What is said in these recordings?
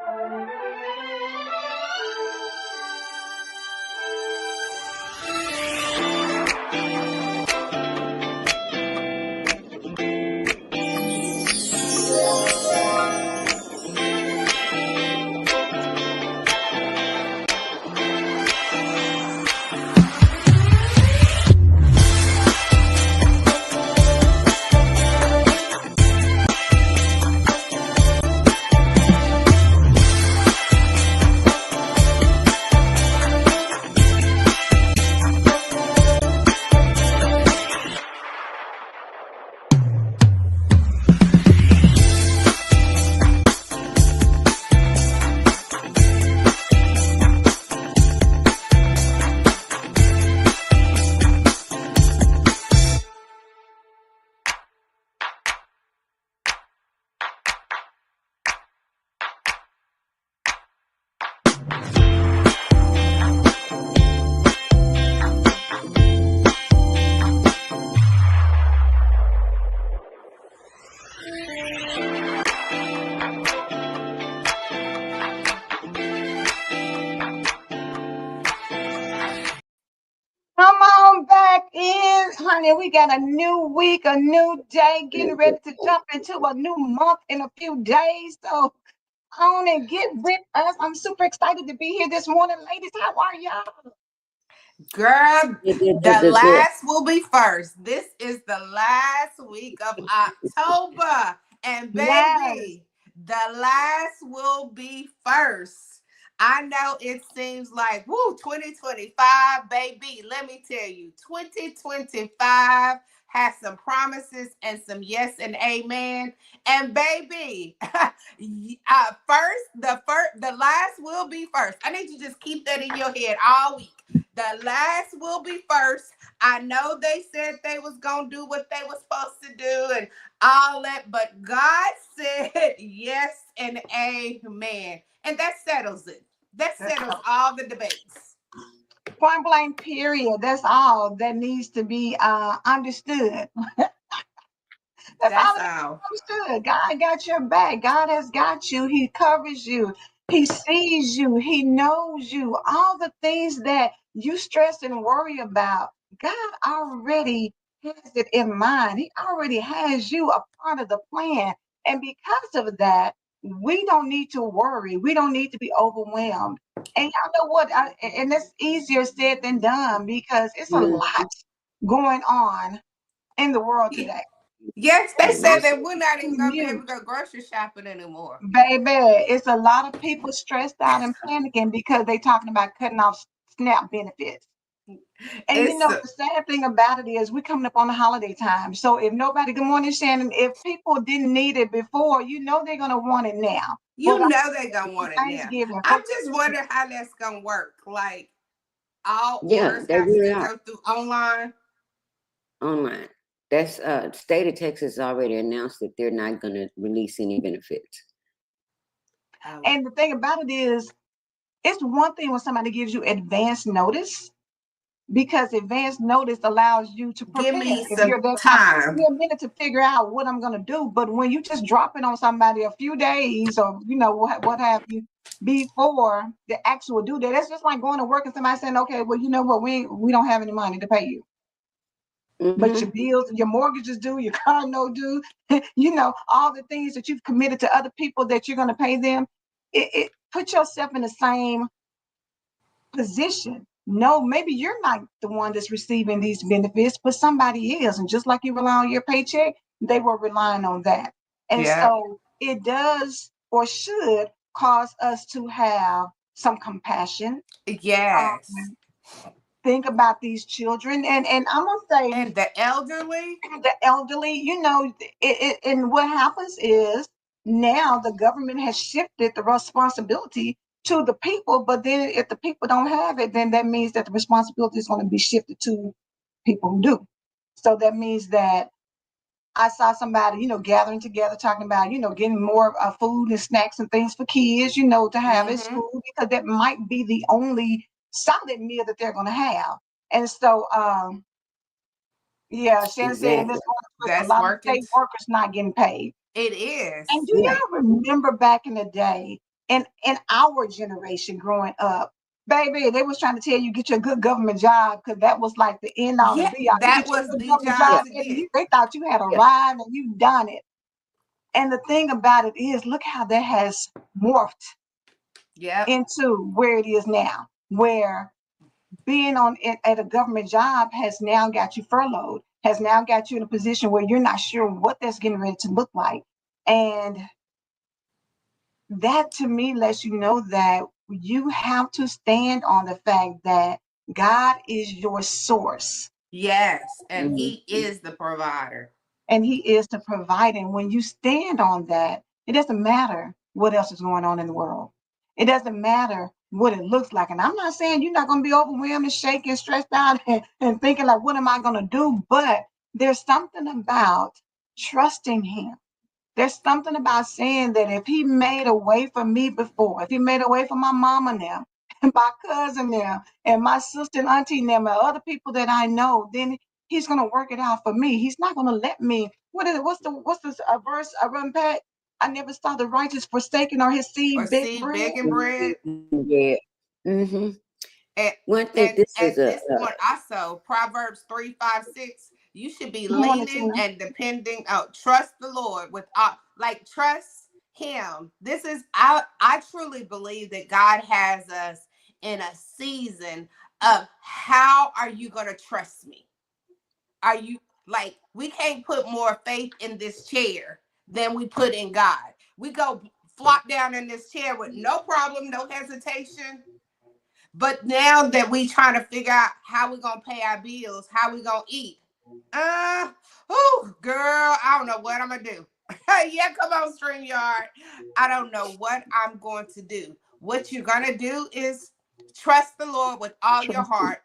Come on back in, honey. We got a new week, a new day, getting ready to jump into a new month in a few days. So on and get with us. I'm super excited to be here this morning, ladies. How are y'all? Girl, the last will be first. This is the last week of October. And baby, the last will be first. I know it seems like, 2025, baby. Let me tell you, 2025 has some promises and some yes and amen. And baby, the last will be first. I need you to just keep that in your head all week. The last will be first. I know they said they was going to do what they were supposed to do and all that, but God said yes and amen. And that settles it. That settles all the debates. Point blank, period. That's all that needs to be understood. That's all. Understood. God got your back. God has got you. He covers you. He sees you. He knows you. All the things that you stress and worry about, God already has it in mind. He already has you a part of the plan. And because of that, we don't need to worry. We don't need to be overwhelmed. And y'all know what? And that's easier said than done because it's a lot going on in the world today. Yes, they said that we're not even going to be able to go grocery shopping anymore. Baby, it's a lot of people stressed out and panicking because they're talking about cutting off SNAP benefits. And the sad thing about it is we're coming up on the holiday time. So if nobody, good morning, Shannon, if people didn't need it before, they're going to want it now. They're going to want it now. I just wonder how that's going to work. Like, all orders have to go through online? Online. That's state of Texas already announced that they're not going to release any benefits. And the thing about it is, it's one thing when somebody gives you advance notice, because advance notice allows you to prepare. Give me some time. Give me a minute to figure out what I'm going to do. But when you just drop it on somebody a few days or, what have you, before the actual due date, that's just like going to work and somebody saying, okay, well, you know what, we don't have any money to pay you. But your bills, your mortgage is due, your car note due, all the things that you've committed to other people that you're going to pay them. It put yourself in the same position. No, maybe you're not the one that's receiving these benefits, but somebody is. And just like you rely on your paycheck, they were relying on that. And so it does or should cause us to have some compassion. Yes. Think about these children, and I'm gonna say, and the elderly. And what happens is now the government has shifted the responsibility to the people, but then if the people don't have it, then that means that the responsibility is going to be shifted to people who do. So that means that I saw somebody, gathering together, talking about, getting more food and snacks and things for kids, to have at school, because that might be the only solid meal that they're going to have. And so, Shannon said a lot of state workers not getting paid. It is. And do y'all remember back in the day, in our generation growing up, baby, they was trying to tell you get your good government job because that was like the end all and Yeah, be all. You that get your was good the government job Yeah, job, to baby. get. They thought you had yeah. arrived and you done it. And the thing about it is, look how that has morphed Yep. into where it is now, where being on at a government job has now got you furloughed, has now got you in a position where you're not sure what that's getting ready to look like. And that to me lets you know that you have to stand on the fact that God is your source Yes, and he Mhm. is the provider. and he is the provider. And when you stand on that, it doesn't matter what else is going on in the world. It doesn't matter what it looks like. And I'm not saying you're not going to be overwhelmed and shaking, stressed out, and thinking like, what am I going to do? But there's something about trusting him. There's something about saying that if he made a way for me before, if he made a way for my mama now, and my cousin now, and my sister and auntie now, and other people that I know, then he's gonna work it out for me. He's not gonna let me. What is it? What's this a verse I run back? I never saw the righteous forsaken or his Or seed beg see bread. begging bread. Yeah. hmm And One thing, and this is at a, this point also, Proverbs 3, 5, 6, you should be Good morning, leaning Tina. and depending out. Trust the Lord with all, like trust him. This is I truly believe that God has us in a season of how are you gonna trust me? Are you like we can't put more faith in this chair than we put in God. We go flop down in this chair with no problem, no hesitation. But now that we trying to figure out how we gonna pay our bills, how we gonna eat, girl, I don't know what I'm gonna do. Yeah, come on, StreamYard. I don't know what I'm going to do. What you're gonna do is trust the Lord with all your Trust him. heart.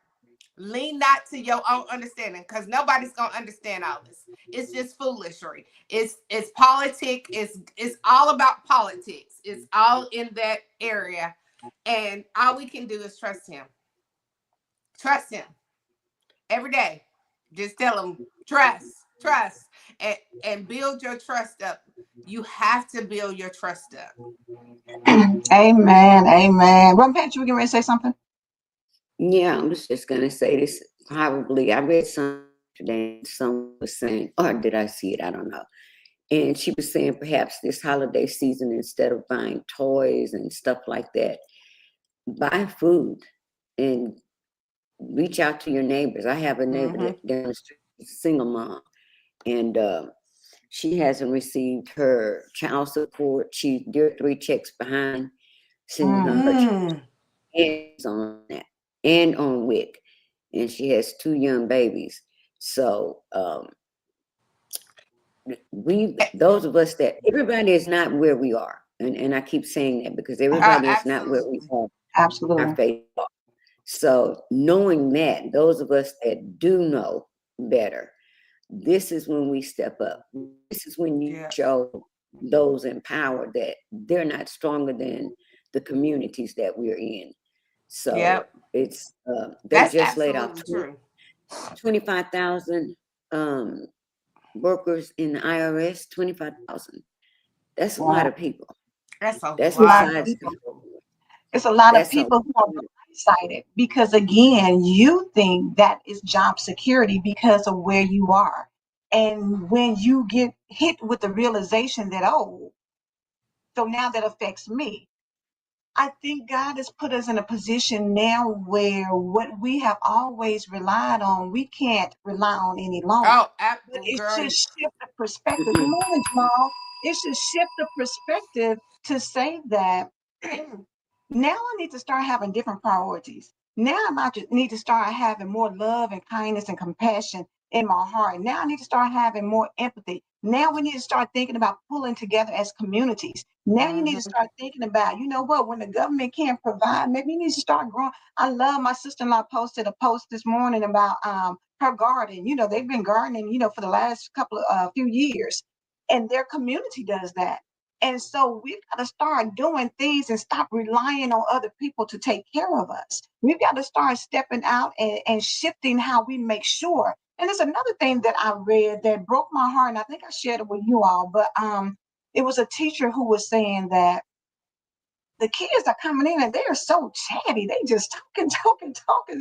Lean not to your own understanding, because nobody's gonna understand all this. It's just foolishness. It's politic. It's all about politics. It's all in that area, and all we can do is trust Him. Trust Him every day. Just tell Him trust, and build your trust up. You have to build your trust up. Amen. Amen. Run past you. We can ready to say something. yeah, I was just gonna say this. Probably, I read something today. Someone was saying, or did I see it? I don't know. And she was saying perhaps this holiday season, instead of buying toys and stuff like that, buy food and reach out to your neighbors. I have a neighbor Mm-hmm. that down the street, single mom, and she hasn't received her child support. They're 3 checks behind sending her Mm. her child Mm. and on that and on WIC, and she has 2 young babies. So we, those of us that everybody is not where we are, and I keep saying that because everybody is not where we Absolutely. are. Our Absolutely. faith. So knowing that, those of us that do know better, this is when we step up. This is when you Yeah. show those in power that they're not stronger than the communities that we're in. So Yep. it's they That's just laid off absolutely true. 25,000 workers in the IRS. 25,000. That's a lot Wow. of people. That's a That's A lot of lot of besides. people. people. It's a lot of That's a people who are blindsided because, again, you think that is job security because of where you are. And when you get hit with the realization that, oh, so now that affects me, I think God has put us in a position now where what we have always relied on, we can't rely on any longer. Oh, But Apple it girl. should shift the perspective. Good Mhm. morning, Jamal. It should shift the perspective to say that now I need to start having different priorities. Now I might just need to start having more love and kindness and compassion in my heart. Now I need to start having more empathy. Now we need to start thinking about pulling together as communities. Now you need to Mm-hmm. start thinking about, you know what, when the government can't provide, maybe you need to start growing. I love my sister-in-law posted a post this morning about her garden. You know, they've been gardening, you know, for the last couple of few years. And their community does that. And so we've got to start doing things and stop relying on other people to take care of us. We've got to start stepping out and shifting how we make sure. And there's another thing that I read that broke my heart, and I think I shared it with you all, but it was a teacher who was saying that the kids are coming in and they are so chatty. They just talking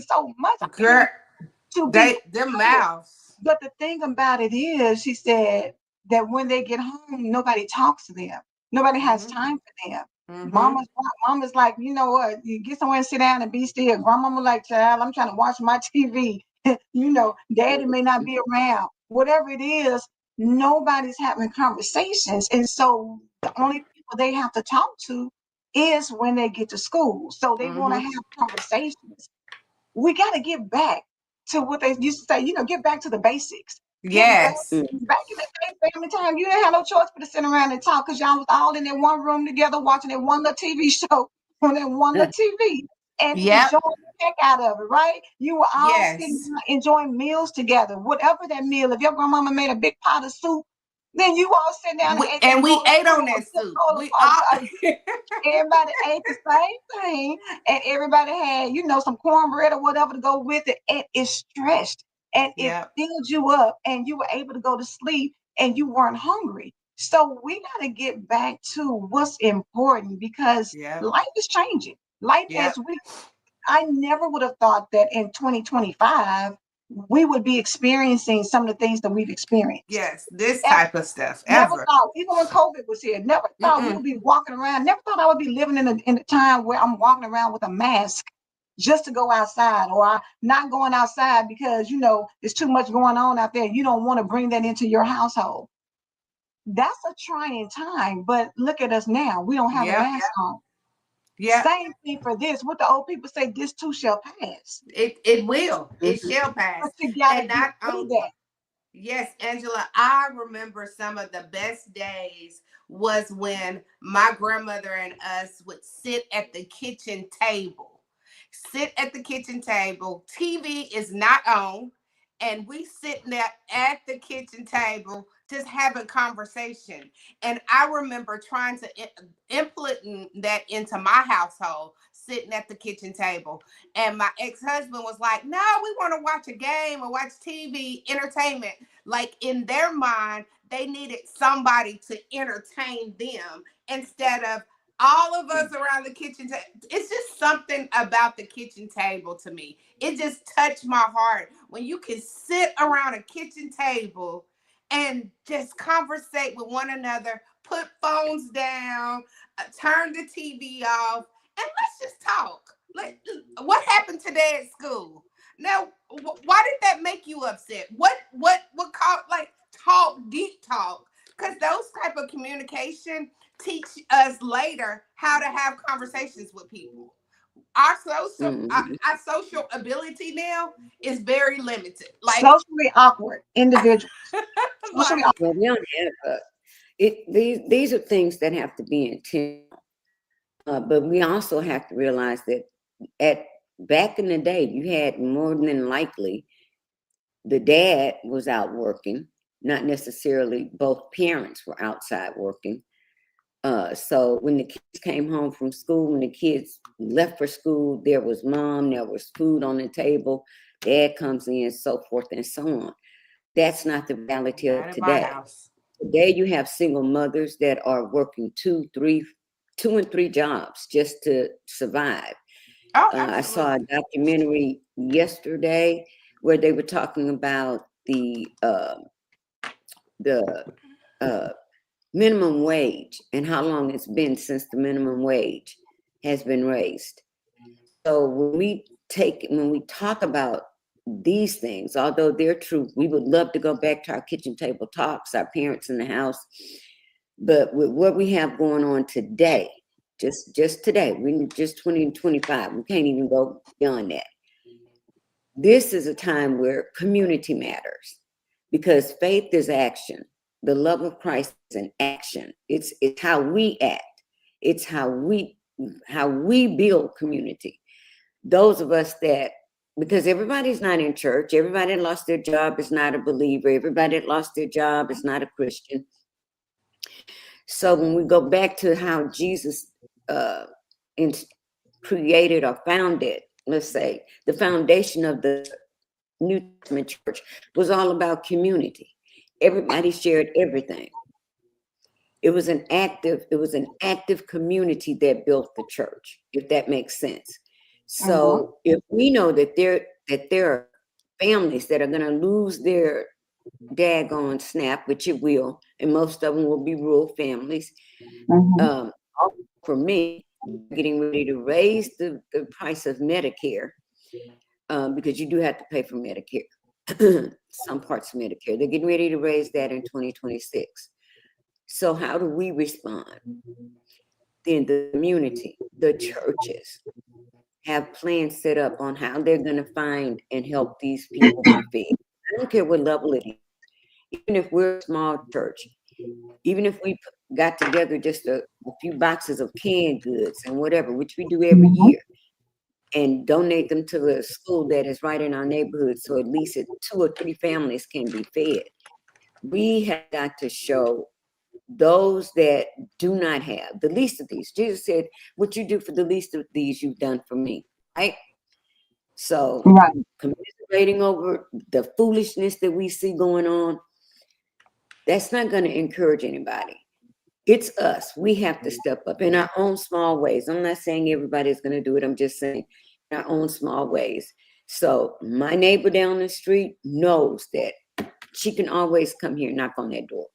so much. I Girl, mean, to be them honest. mouths. But the thing about it is, she said that when they get home, nobody talks to them. Nobody has Mm-hmm. time for them. Mm-hmm. Mama's like, you know what? You get somewhere and sit down and be still. Grandmama like, child, I'm trying to watch my TV. Daddy may not be around. Whatever it is, nobody's having conversations. And so the only people they have to talk to is when they get to school. So they want to Mm-hmm. have conversations. We got to get back to what they used to say, get back to the basics. Get Yes. back in the day, family time. You didn't have no choice but to sit around and talk because y'all was all in that one room together watching that one little TV show on that one little TV and Yep. enjoying the heck out of it, right? You were all sitting Yes. down enjoying meals together. Whatever that meal, if your grandmama made a big pot of soup, then you all sit down and ate that We bowl ate on of that soup, soup. We a all. everybody ate the same thing, and everybody had, some cornbread or whatever to go with it, and it stretched and it Yep. filled you up, and you were able to go to sleep and you weren't hungry. So we got to get back to what's important because Yep. life is changing. Life Yep. I never would have thought that in 2025 we would be experiencing some of the things that we've experienced. Yes. This type of stuff Never ever. thought, even when COVID was here, never thought we Mm-mm. would be walking around. Never thought I would be living in a time where I'm walking around with a mask just to go outside, or I'm not going outside because there's too much going on out there. You don't want to bring that into your household. That's a trying time. But look at us now. We don't have a Yep. mask on. Yep. Same thing for this. What the old people say, this too shall pass. It will. It Mhm. shall pass. But you got to And get not through on. that. Yes, Angela, I remember some of the best days was when my grandmother and us would sit at the kitchen table. Sit at the kitchen table. TV is not on, and we sitting there at the kitchen table just having conversation. And I remember trying to implement that into my household, sitting at the kitchen table. And my ex-husband was like, no, we want to watch a game or watch TV, entertainment. Like in their mind, they needed somebody to entertain them instead of all of us around the kitchen table. It's just something about the kitchen table to me. It just touched my heart when you can sit around a kitchen table and just conversate with one another, put phones down, turn the TV off, and let's just talk. What happened today at school? Now, why did that make you upset? What called like talk, deep talk? Because those type of communication teach us later how to have conversations with people. Mhm. Our social ability now is very limited. Socially awkward individuals. Socially Like awkward. Well, we don't have these are things that have to be intentional, but we also have to realize that at back in the day, you had more than likely the dad was out working, not necessarily both parents were outside working. So when the kids came home from school, when the kids left for school, there was mom, there was food on the table, dad comes in, so forth and so on. That's not the reality not of at my today. house. Today you have single mothers that are working two and three jobs just to survive. Oh, I saw a absolutely. documentary yesterday where they were talking about the uh, minimum wage and how long it's been since the minimum wage has been raised. So when we talk about these things, although they're true, we would love to go back to our kitchen table talks, our parents in the house. But with what we have going on today, just today, we just 2025, we can't even go beyond that. This is a time where community matters because faith is action. The love of Christ is an action. It's how we act. It's how we build community. Those of us that, because everybody's not in church, everybody that lost their job is not a believer, everybody that lost their job is not a Christian. So when we go back to how Jesus uh, created or founded, let's say, the foundation of the New Testament church was all about community. Everybody shared everything. It was an active community that built the church, if that makes sense. So if we know that there are families that are going to lose their daggone snap, which it will, and most of them will be rural families. For me, getting ready to raise the price of Medicare, because you do have to pay for Medicare, some parts of Medicare. They're getting ready to raise that in 2026. So how do we respond? Then the community, the churches have plans set up on how they're going to find and help these people be fed. I don't care what level it is. Even if we're a small church, even if we got together just a few boxes of canned goods and whatever, which we do every year, and donate them to the school that is right in our neighborhood, so at least 2 or 3 families can be fed. We have got to show those that do not have the least of these. Jesus said, what you do for the least of these, you've done for me, right? So commiserating over the foolishness that we see going on, that's not going to encourage anybody. It's us. We have to step up in our own small ways. I'm not saying everybody's going to do it. I'm just saying in our own small ways. So my neighbor down the street knows that she can always come here and knock on that door.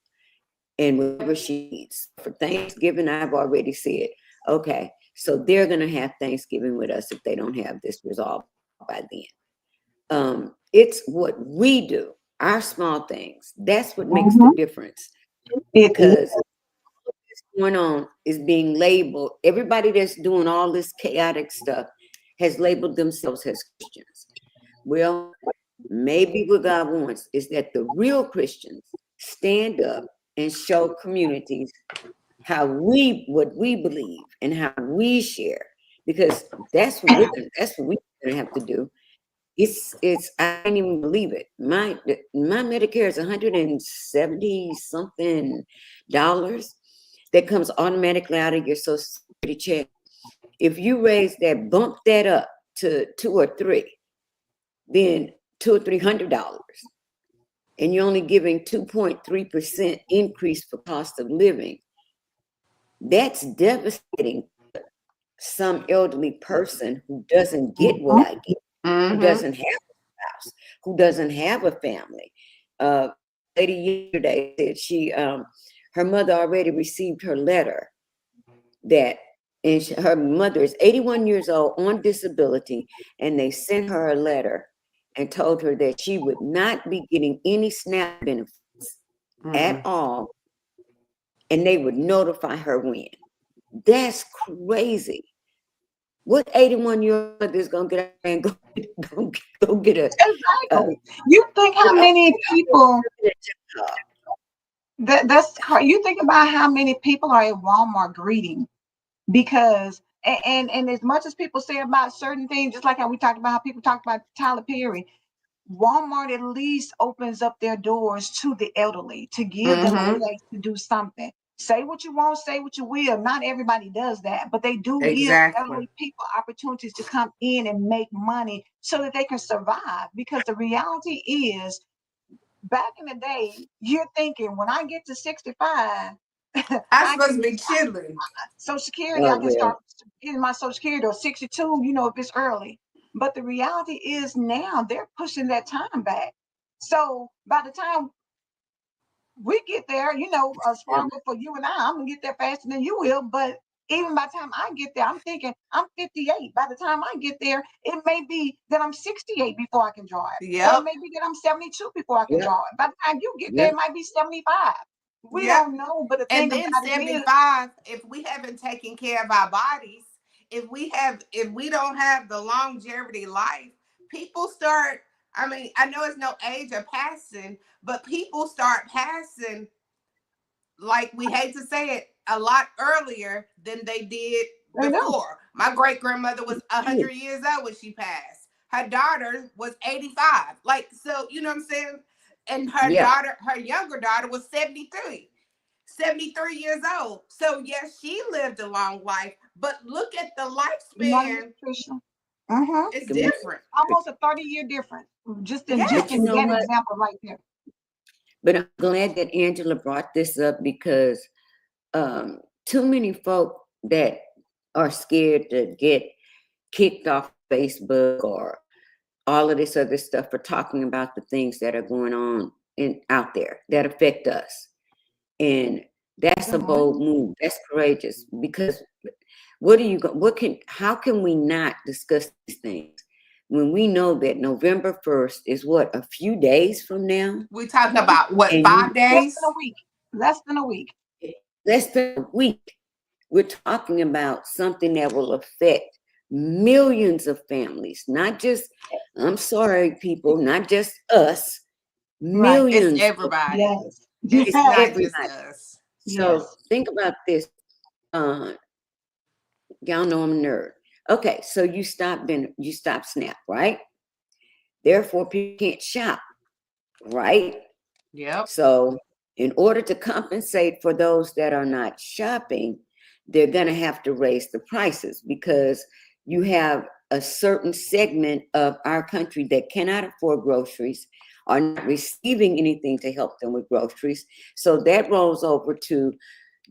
And whatever she needs. For Thanksgiving, I've already said, okay, so they're going to have Thanksgiving with us if they don't have this resolved by then. It's what we do, our small things. That's what makes the difference. Because what's going on is being labeled. Everybody that's doing all this chaotic stuff has labeled themselves as Christians. Well, maybe what God wants is that the real Christians stand up and show communities what we believe and how we share, because that's what we're gonna have to do. It's I can't even believe it. My Medicare is $170 something that comes automatically out of your Social Security check. If you bump that up to 2 or 3, then $200 or $300. And you're only giving 2.3% increase for cost of living. That's devastating to some elderly person who doesn't get what I get, who doesn't have a spouse, who doesn't have a family. Lady yesterday said her mother already received her letter her mother is 81 years old on disability, and they sent her a letter and told her that she would not be getting any SNAP benefits at all, and they would notify her when. That's crazy. What 81-year-old is gonna get out and go get a? You think how many people? You think about how many people are at Walmart greeting, because and as much as people say about certain things, just like how we talked about how people talk about Tyler Perry, Walmart at least opens up their doors to the elderly to give them a place to do something. Say what you want, say what you will. Not everybody does that, but they do give elderly people opportunities to come in and make money so that they can survive. Because the reality is, back in the day, you're thinking, when I get to 65, I'm supposed to be chilling. Social Security, I can start getting my Social Security, or 62, if it's early. But the reality is now they're pushing that time back. So by the time we get there, stronger for you and I'm gonna get there faster than you will. But even by the time I get there, I'm thinking I'm 58. By the time I get there, it may be that I'm 68 before I can drive. Or it may be that I'm 72 before I can drive. By the time you get there, it might be 75. We don't know, but the thing then about 75, if we haven't taken care of our bodies, if we don't have the longevity life, people start. I mean, I know it's no age of passing, but people start passing, like, we hate to say it, a lot earlier than they did before. My great grandmother was 100 years old when she passed. Her daughter was 85. Like, so, you know what I'm saying? And her younger daughter was 73 years old. So yes, she lived a long life, but look at the lifespan. It's different. Almost a 30-year difference. Just in that example right there. But I'm glad that Angela brought this up, because too many folk that are scared to get kicked off Facebook or all of this other stuff for talking about the things that are going on out there that affect us. And that's a bold move. That's courageous because how can we not discuss these things when we know that November 1st is what, a few days from now? We're talking about what, And 5 days? Less than a week. Less than a week. less than a week. We're talking about something that will affect millions of families, not just, I'm sorry, people, not just us, Right. millions. It's everybody. Yes. It's Yes. not just Everybody. us. So Yes. think about this. Y'all know I'm a nerd. Okay, so you stop SNAP, right? Therefore, people can't shop, right? Yep. So in order to compensate for those that are not shopping, they're going to have to raise the prices because you have a certain segment of our country that cannot afford groceries, are not receiving anything to help them with groceries. So that rolls over to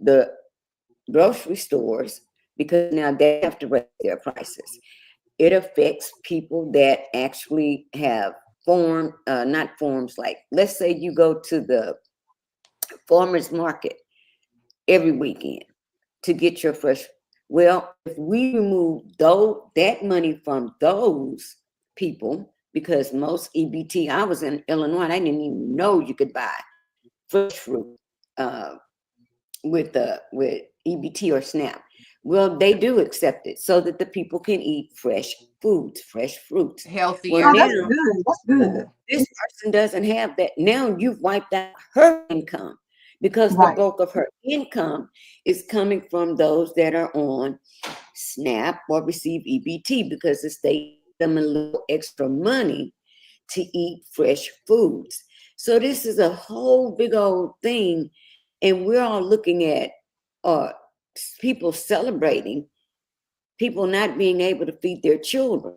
the grocery stores because now they have to raise their prices. It affects people that actually have not forms, like let's say you go to the farmers market every weekend to get your fresh. Well, if we remove that money from those people, because most EBT, I was in Illinois, and I didn't even know you could buy fresh fruit uh, with EBT or SNAP. Well, they do accept it so that the people can eat fresh foods, fresh fruits. Well, Healthier. Oh, that's now good. That's good. this person doesn't have that. Now you've wiped out her income because the Right. bulk of her income is coming from those that are on SNAP or receive EBT because the state gives them a little extra money to eat fresh foods. So this is a whole big old thing, and we're all looking at uh, people celebrating people not being able to feed their children.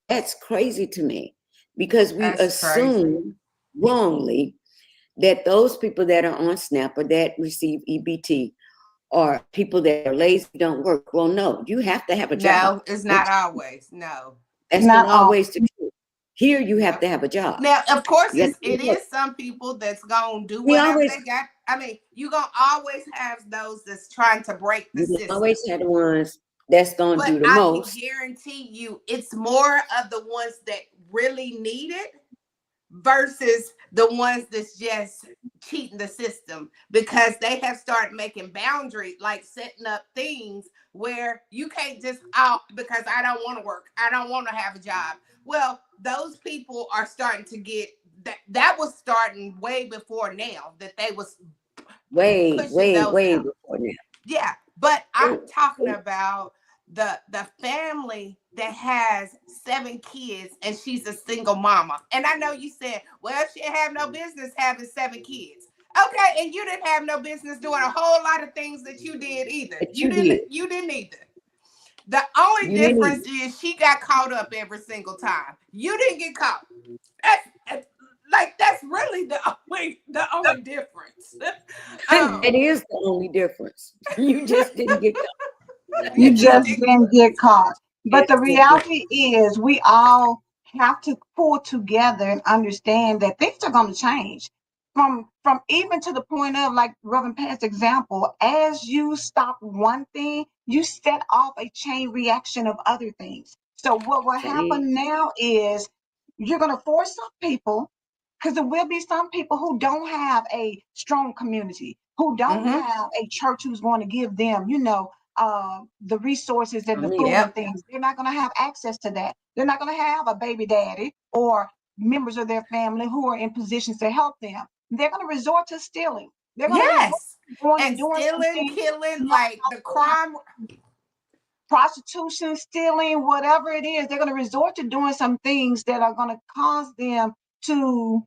That's crazy to me because we That's crazy. assume wrongly that those people that are on SNAP or that receive EBT are people that are lazy, don't work. Well, no, you have to have a job. No, it's not always. No. That's not Not all. always the truth. Here, you have Yep. to have a job. Now, of course, You have it to work. is some people that's gonna do We whatever always, they got. I mean, you gonna always have those that's trying to break the we system. always have the ones that's gonna But do the I can most. guarantee you, it's more of the ones that really need it versus the ones that's just cheating the system because they have started making boundaries, like setting up things where you can't just out because I don't want to work, I don't want to have a job. Well, those people are starting to get that was starting way before now that they was Way, pushing way, those way out. before now. Yeah, but I'm talking They- about the family that has 7 kids and she's a single mama. And I know you said, well, she have no business having 7 kids. Okay, and you didn't have no business doing a whole lot of things that you did either. But you did. You didn't either. The only You didn't difference even. is she got caught up every single time. You didn't get caught. That's like that's really the only difference. That is the only difference. You just didn't get caught. You You just just didn't. didn't get caught. But the It's different. reality is, we all have to pull together and understand that things are going to change. From even to the point of, like Reverend Pat's example, as you stop one thing, you set off a chain reaction of other things. So what will Change. happen now is you're going to force some people, because there will be some people who don't have a strong community, who don't Mm-hmm. have a church who's going to give them, the resources and the Only food that. and Yep. things. They're not going to have access to that. They're not going to have a baby daddy or members of their family who are in positions to help them. They're going to resort to stealing. They're going to resort Yes. to going and And doing some stealing, things killing, not like the crime. prostitution, stealing, whatever it is. They're going to resort to doing some things that are going to cause them to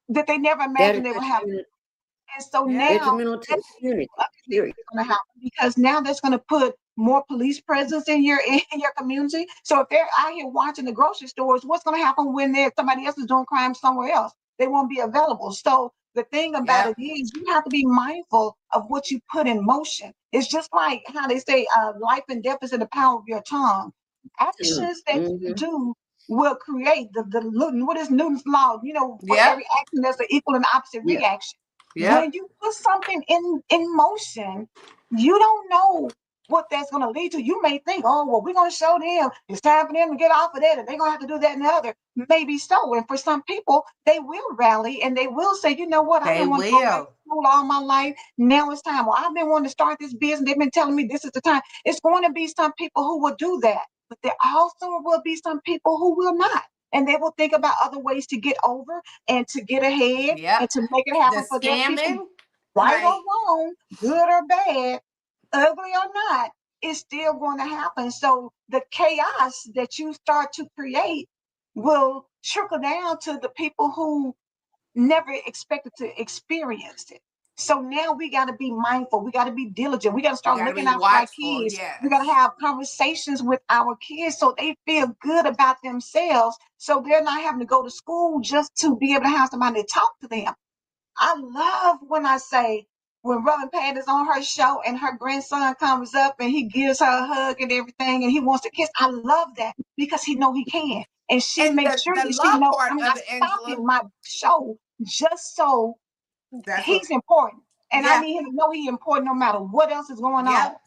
that they never That is imagined they would have. And so Yeah. now detrimental to the that's community. other things Period. that are going to happen, because now that's going to put more police presence in your community. So if they're out here watching the grocery stores, what's going to happen when somebody else is doing crime somewhere else? They won't be available. So the thing about Yep. it is you have to be mindful of what you put in motion. It's just like how they say life and death is in the power of your tongue. Actions that you Mm-hmm. do will create the what is Newton's law? You know, for Yep. every action, there's an equal and opposite Yeah. reaction. Yep. When you put something in motion, you don't know what that's going to lead to. You may think, oh, well, we're going to show them it's time for them to get off of that and they're going to have to do that and the other. Maybe so. And for some people, they will rally and they will say, you know what, I've They been wanting to go back to will. school all my life. Now it's time. Well, I've been wanting to start this business. They've been telling me this is the time. It's going to be some people who will do that, but there also will be some people who will not. And they will think about other ways to get over and to get ahead Yep. and to make it The happen for their people, scamming, right or like, wrong, good or bad, ugly or not, it's still going to happen. So the chaos that you start to create will trickle down to the people who never expected to experience it. So now we got to be mindful. We got to be diligent. We got to we start got to looking be out for our watchful. kids. We got to Yes. have conversations with our kids so they feel good about themselves. So they're not having to go to school just to be able to have somebody to talk to them. I love when I say when Robin Pat is on her show and her grandson comes up and he gives her a hug and everything and he wants to kiss. I love that because he know he can. And she And makes sure the that she love know part I'm of not it, Angela, stopping my show just so that's what, he's important. And I yeah, need him to know he's important no matter what else is going on. yep,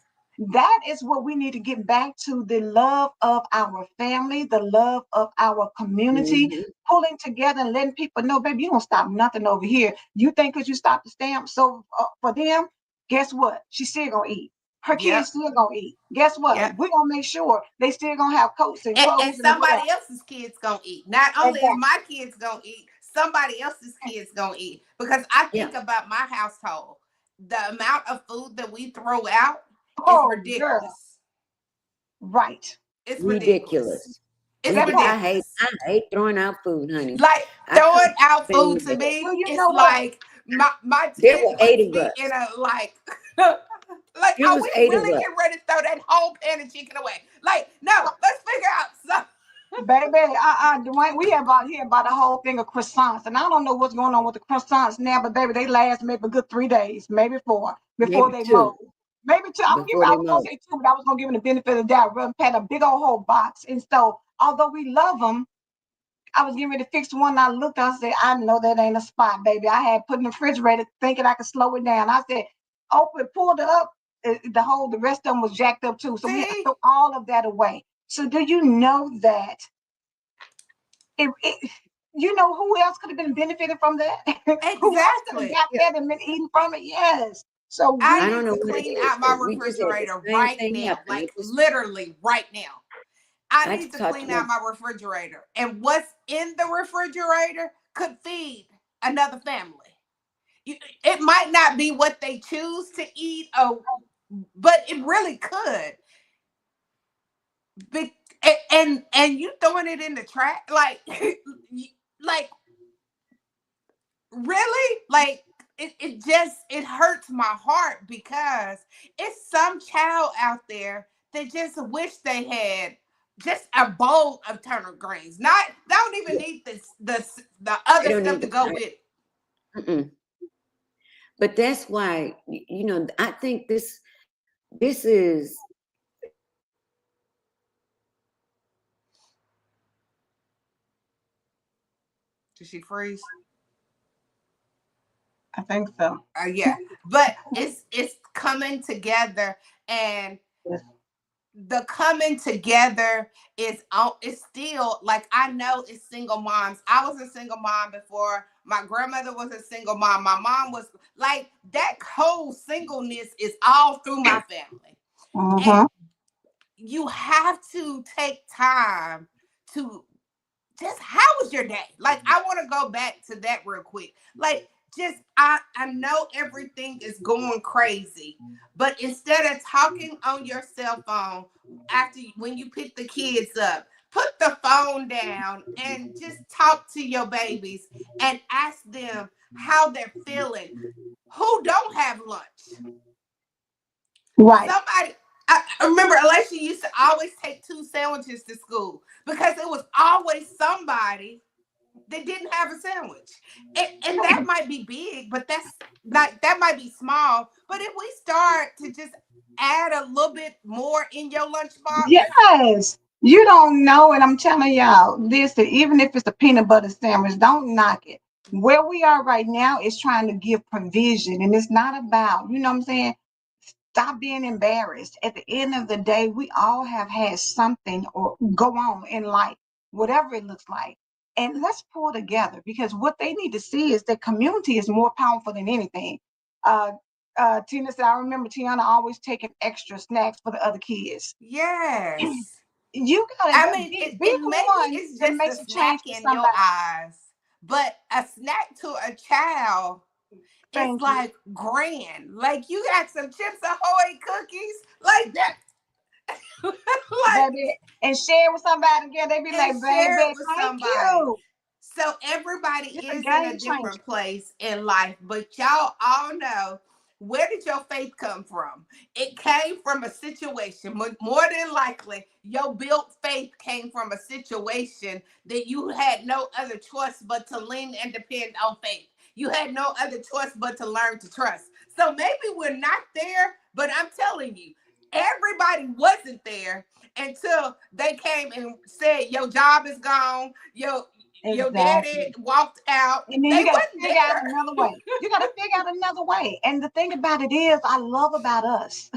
That is what we need to get back to, the love of our family, the love of our community, Mm-hmm. pulling together and letting people know, baby, you don't stop nothing over here. You think because you stop the stamp, so for them, guess what? She's still going to eat. Her yep, kids still going to eat. Guess what? yep. We're going to make sure they still going to have coats and And clothes and whatever. somebody else's kids gonna eat. Not only is Exactly. my kids gonna eat, somebody else's kids gonna eat. Because I Yeah. think about my household, the amount of food that we throw out is Oh, girl. ridiculous. Right. It's ridiculous. Ridiculous. It's That part. ridiculous. I hate throwing out food, honey. Like I throwing cook out food family to day. Do me, you it's know what? like my There 10 were eight puts of me in us. a like like It are was we eight of really us. getting ready to throw that whole pan of chicken away? Like, no, let's figure out something. Baby, Dwayne, we have out here about a whole thing of croissants, and I don't know what's going on with the croissants now, but baby, they last maybe a good 3 days, maybe four, before Maybe they two mold. Maybe two. before I they was gonna mold. say two, but I was gonna give them the benefit of the doubt. Rather than a big old whole box, and so although we love them, I was getting ready to fix one. I looked, I said, I know that ain't a spot, baby. I had put in the refrigerator thinking I could slow it down. I said, open, pulled it up. The rest of them was jacked up too. So we had to See? throw all of that away. So do you know that you know who else could have been benefited from that? Who else could have Exactly. got Yeah. that and been eating from it? Yes. So I I we don't need know to what it clean is, out but my we just had the refrigerator same right thing now. happen. Like It just literally right now. I I need just to talked to clean my out my refrigerator. And what's in the refrigerator could feed another family. It might not be what they choose to eat, but it really could. Be, and you throwing it in the trash, like like really, like it just it hurts my heart because it's some child out there that just wish they had just a bowl of turnip greens. Not they don't even yeah. need the They other don't stuff need to the go time. with it. Mm-mm. But that's why I think this is Did she freeze? I think so. Yeah, but it's coming together, and Yes. the coming together is it's still like I know it's single moms. I was a single mom before. My grandmother was a single mom. My mom was like that whole singleness is all through my family. And Uh-huh. you have to take time to just how was your day? Like I want to go back to that real quick. Like just I know everything is going crazy, but instead of talking on your cell phone when you pick the kids up, put the phone down and just talk to your babies and ask them how they're feeling. Who don't have lunch? Right. Somebody, I remember Alicia used to always take 2 sandwiches to school because it was always somebody that didn't have a sandwich. And that might be big, but that might be small. But if we start to just add a little bit more in your lunchbox, Yes. You don't know, and I'm telling y'all, listen, even if it's a peanut butter sandwich, don't knock it. Where we are right now is trying to give provision, and it's not about, you know what I'm saying? Stop being embarrassed. At the end of the day, we all have had something or go on in life, whatever it looks like. And let's pull together because what they need to see is that community is more powerful than anything. Uh, Tina said, I remember Tiana always taking extra snacks for the other kids. yes. You gotta I mean, be and the maybe one it's that just a makes a snack change for in your somebody. eyes, but a snack to a child, it's Thank you, like grand. Like you got some Chips Ahoy cookies, like that, like baby. And share with somebody again. They be and like, share it baby, with thank somebody. you. So everybody It's a is in a game changer. different place in life, but y'all all know, where did your faith come from? It came from a situation. More than likely, your built faith came from a situation that you had no other choice but to lean and depend on faith. You had no other choice but to learn to trust. So maybe we're not there, but I'm telling you, everybody wasn't there until they came and said your job is gone, your daddy Exactly. walked out. And then They you got to wasn't figure out there. another way. You got to figure out another way. And the thing about it is, I love about us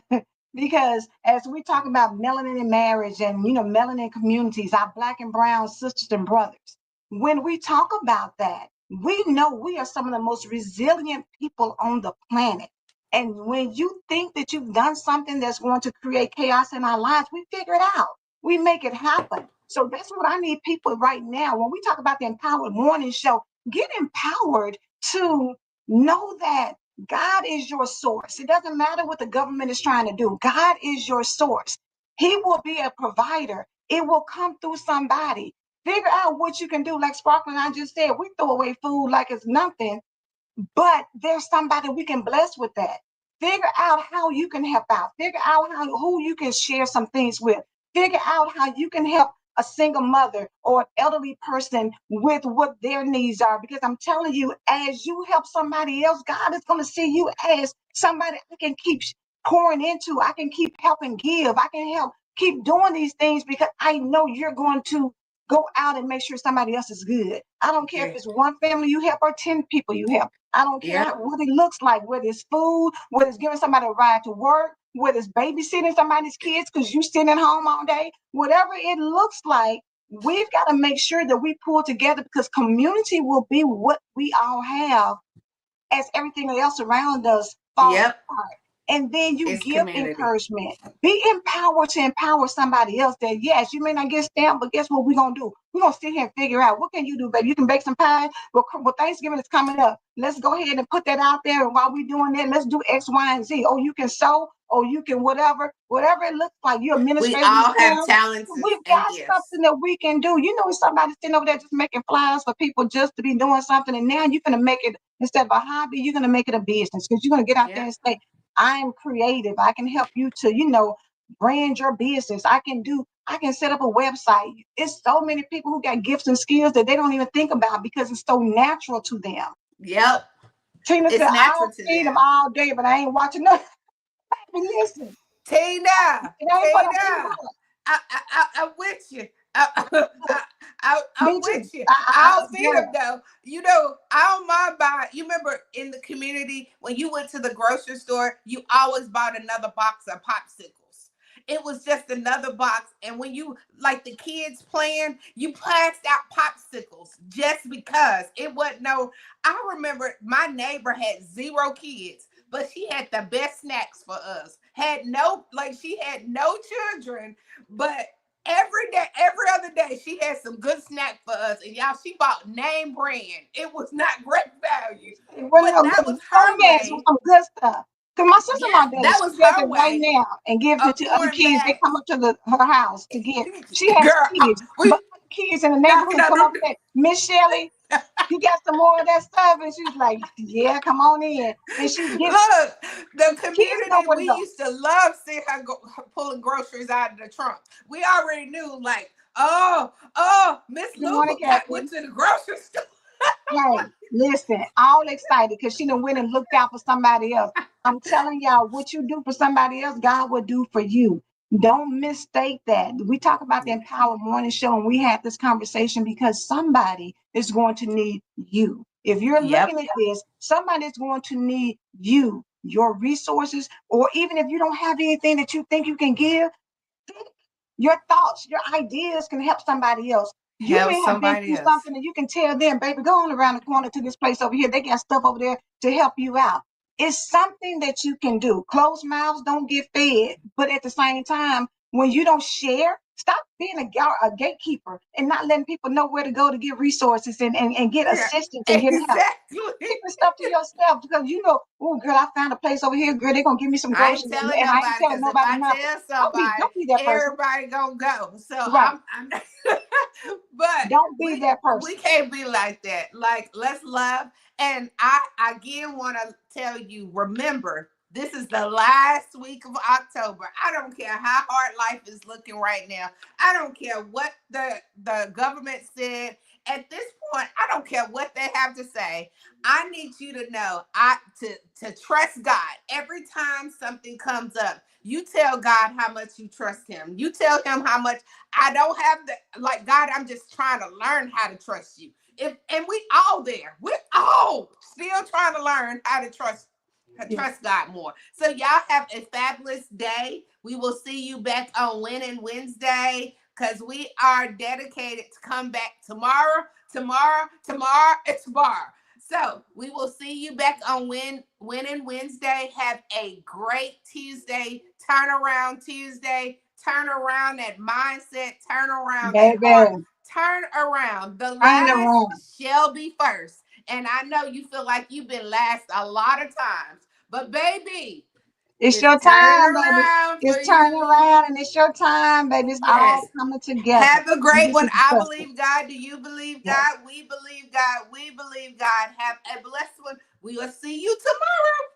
because as we talk about melanin in marriage and melanin communities, our black and brown sisters and brothers, when we talk about that, we know we are some of the most resilient people on the planet. And when you think that you've done something that's going to create chaos in our lives, we figure it out. We make it happen. So that's what I need people right now. When we talk about the Empowered Morning Show, get empowered to know that God is your source. It doesn't matter what the government is trying to do. God is your source. He will be a provider. It will come through somebody. Figure out what you can do. Like Sparkle and I just said, we throw away food like it's nothing, but there's somebody we can bless with that. Figure out how you can help out. Figure out who you can share some things with. Figure out how you can help a single mother or an elderly person with what their needs are. Because I'm telling you, as you help somebody else, God is going to see you as somebody I can keep pouring into. I can keep helping give. I can help keep doing these things because I know you're going to go out and make sure somebody else is good. I don't care if Yeah. it's one family you help or 10 people you help. I don't care Yep. what it looks like, whether it's food, whether it's giving somebody a ride to work, whether it's babysitting somebody's kids because you sitting at home all day, whatever it looks like, we've got to make sure that we pull together because community will be what we all have as everything else around us falls Yep. apart. And then you It's give community. encouragement. Be empowered to empower somebody else that, yes, you may not get stamped, but guess what we're going to do? We're going to sit here and figure out what can you do, baby? You can bake some pie. Well, Thanksgiving is coming up. Let's go ahead and put that out there. And while we're doing that, let's do X, Y, and Z. Oh, you can sew. Oh, you can whatever it looks like. You're We administrating all the have town. talents We've and got gifts. something that we can do. You know, somebody sitting over there just making flyers for people just to be doing something. And now you're going to make it, instead of a hobby, you're going to make it a business because you're going to get out there Yep. and say, I'm creative. I can help you to, brand your business. I can set up a website. It's so many people who got gifts and skills that they don't even think about because it's so natural to them. Yep. Tina It's said, natural I'll to feed them them. all day, but I ain't watching nothing. Listen, Tina, it ain't what I think Tina, about. I'm with you. I'm Me too. with you. I I'll feed girl, them though. You know, I don't mind buying. You remember in the community when you went to the grocery store, you always bought another box of popsicles. It was just another box, and when you like the kids playing, you passed out popsicles just because it wasn't no. I remember my neighbor had 0 kids, but she had the best snacks for us. Had no, like, she had no children, but every day, every other day, she had some good snack for us. And y'all, she bought name brand. It was not great value, it wasn't but no that good. was Some her mess with way. some good stuff. Because my Yeah, sister-in-law does it. that She was does her it right way now and gives it of to other pouring kids. They back. come up to her house to get. She has Girl, kids, we but other kids in the no, neighborhood no, come up no, and say, Miss Shelley, you got some more of that stuff? And she's like, yeah, come on in. And she gets, look, the kids know community, where to we go. used to love seeing her pulling groceries out of the trunk. We already knew, like, Miss Good morning, Luba went Captain. to the grocery store. Hey, listen, all excited because she done went and looked out for somebody else. I'm telling y'all, what you do for somebody else, God will do for you. Don't mistake that. We talk about the Empower Morning Show, and we had this conversation because somebody is going to need you. If you're Yep. looking at this, somebody is going to need you, your resources, or even if you don't have anything that you think you can give, your thoughts, your ideas can help somebody else. You Help may have been somebody through else. something and you can tell them, baby, go on around the corner to this place over here. They got stuff over there to help you out. It's something that you can do. Closed mouths don't get fed. But at the same time, when you don't share, stop being a gatekeeper and not letting people know where to go to get resources and get Yeah, assistance and get help. exactly. Keeping stuff to yourself because you know, oh girl, I found a place over here, girl, they're gonna give me some I ain't groceries telling and I ain't nobody, telling because if nobody I nothing. tell Don't be somebody, don't be that person. everybody gonna go. So Right. I'm but Don't be we that we person. can't be like that. Like, let's love. And I again want to tell you, remember, this is the last week of October. I don't care how hard life is looking right now. I don't care what the government said. At this point, I don't care what they have to say. I need you to know to trust God. Every time something comes up, you tell God how much you trust him. You tell him how much. I don't have the, like, God, I'm just trying to learn how to trust you. And we all there. We're all still trying to learn how to Yeah. trust God more. So y'all have a fabulous day. We will see you back on Winning Wednesday, because we are dedicated to come back tomorrow, and tomorrow. So we will see you back on Winning Wednesday. Have a great Tuesday, turnaround Tuesday. Turn around that mindset, turn around that heart, Baby, turn around. The turn it last around. shall be first. And I know you feel like you've been last a lot of times, but baby, It's it's your turning time, baby. around for It's turning you. around and it's your time, baby. It's Yes. all coming together. Have a You great just one. need to I trust it. believe God. Do you believe Yes. God? We believe God. We believe God. Have a blessed one. We will see you tomorrow.